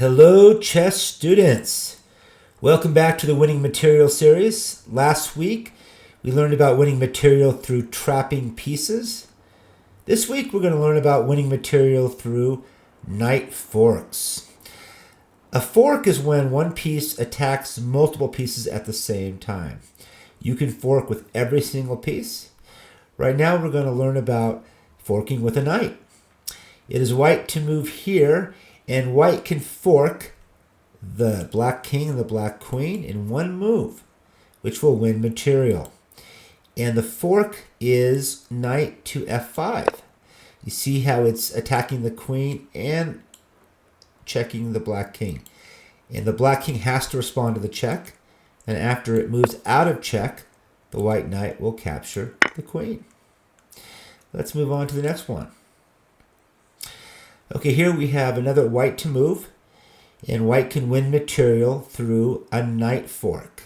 Hello, chess students. Welcome back to the Winning Material series. Last week, we learned about winning material through trapping pieces. This week, we're going to learn about winning material through knight forks. A fork is when one piece attacks multiple pieces at the same time. You can fork with every single piece. Right now, we're going to learn about forking with a knight. It is white to move here, and white can fork the black king and the black queen in one move, which will win material. And the fork is knight to f5. You see how it's attacking the queen and checking the black king. And the black king has to respond to the check. And after it moves out of check, the white knight will capture the queen. Let's move on to the next one. Okay, here we have another white to move, and white can win material through a knight fork.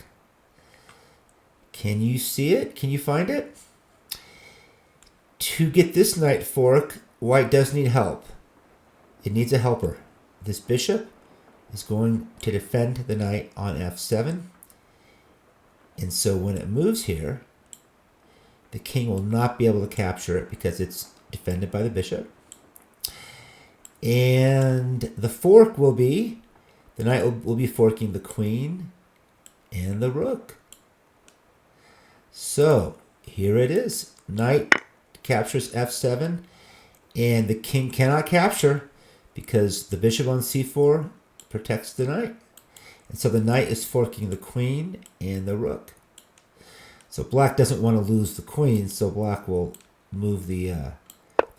Can you see it? Can you find it? To get this knight fork, white does need help. It needs a helper. This bishop is going to defend the knight on f7, and so when it moves here, the king will not be able to capture it because it's defended by the bishop. And the fork will be, the knight will be forking the queen and the rook. So here it is. Knight captures f7, and the king cannot capture because the bishop on c4 protects the knight. And so the knight is forking the queen and the rook. So black doesn't want to lose the queen, so black will move the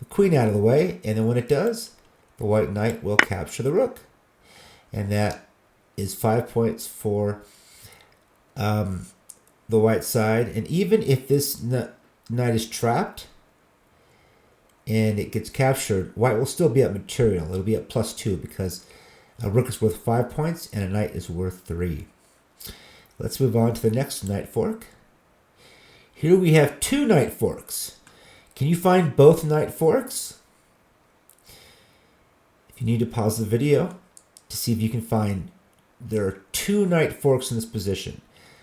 queen out of the way, and then when it does, the white knight will capture the rook. And that is 5 points for the white side. And even if this knight is trapped and it gets captured, white will still be at material. It'll be at +2 because a rook is worth 5 points and a knight is worth 3. Let's move on to the next knight fork. Here we have two knight forks. Can you find both knight forks? You need to pause the video to see if you can find, there are two knight forks in this position.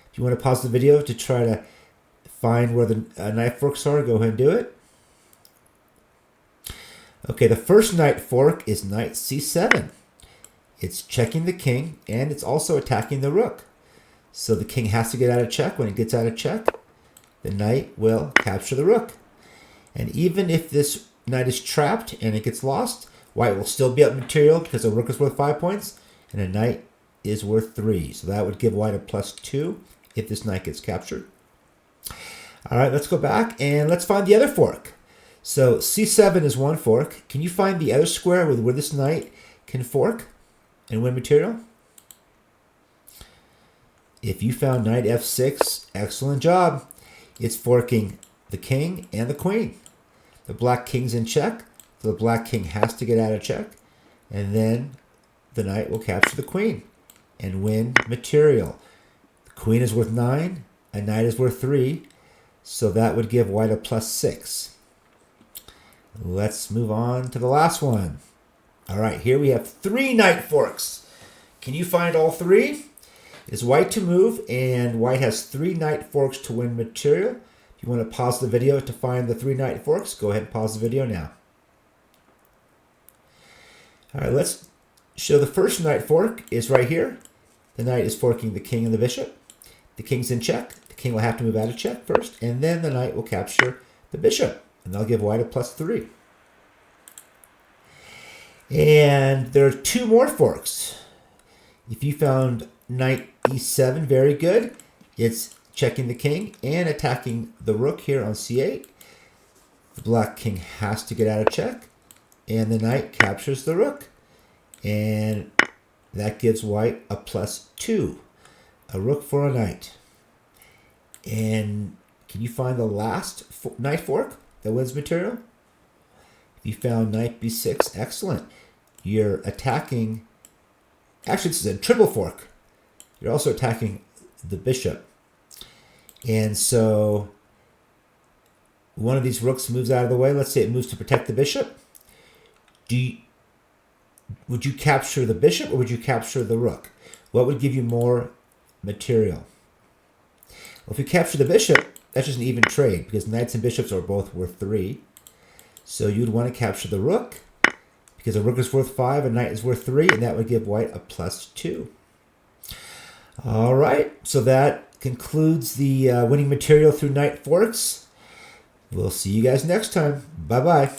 If you want to pause the video to try to find where the knight forks are, go ahead and do it. Okay, the first knight fork is knight c7. It's checking the king and it's also attacking the rook. So the king has to get out of check. When it gets out of check, the knight will capture the rook. And even if this knight is trapped and it gets lost, white will still be up material because a rook is worth 5 points and a knight is worth 3. So that would give white a +2 if this knight gets captured. All right, let's go back and let's find the other fork. So c7 is one fork. Can you find the other square where this knight can fork and win material? If you found knight f6, excellent job. It's forking the king and the queen. The black king's in check. So the black king has to get out of check, and then the knight will capture the queen and win material. The queen is worth 9, a knight is worth 3, so that would give white a +6. Let's move on to the last one. All right, here we have 3 knight forks. Can you find all 3? It's white to move, and white has 3 knight forks to win material. If you want to pause the video to find the 3 knight forks, go ahead and pause the video now. All right, let's show the first knight fork is right here. The knight is forking the king and the bishop. The king's in check. The king will have to move out of check first, and then the knight will capture the bishop, and they'll give white a +3. And there are 2 more forks. If you found knight e7, very good. It's checking the king and attacking the rook here on c8. The black king has to get out of check, and the knight captures the rook. And that gives white a +2. A rook for a knight. And can you find the last knight fork that wins material? If you found knight b6, excellent. You're attacking, actually this is a triple fork. You're also attacking the bishop. And so one of these rooks moves out of the way. Let's say it moves to protect the bishop. Would you capture the bishop or would you capture the rook? What would give you more material? Well, if you capture the bishop, that's just an even trade because knights and bishops are both worth 3. So you'd want to capture the rook because a rook is worth 5, a knight is worth 3, and that would give white a +2. All right, so that concludes the winning material through knight forks. We'll see you guys next time. Bye-bye.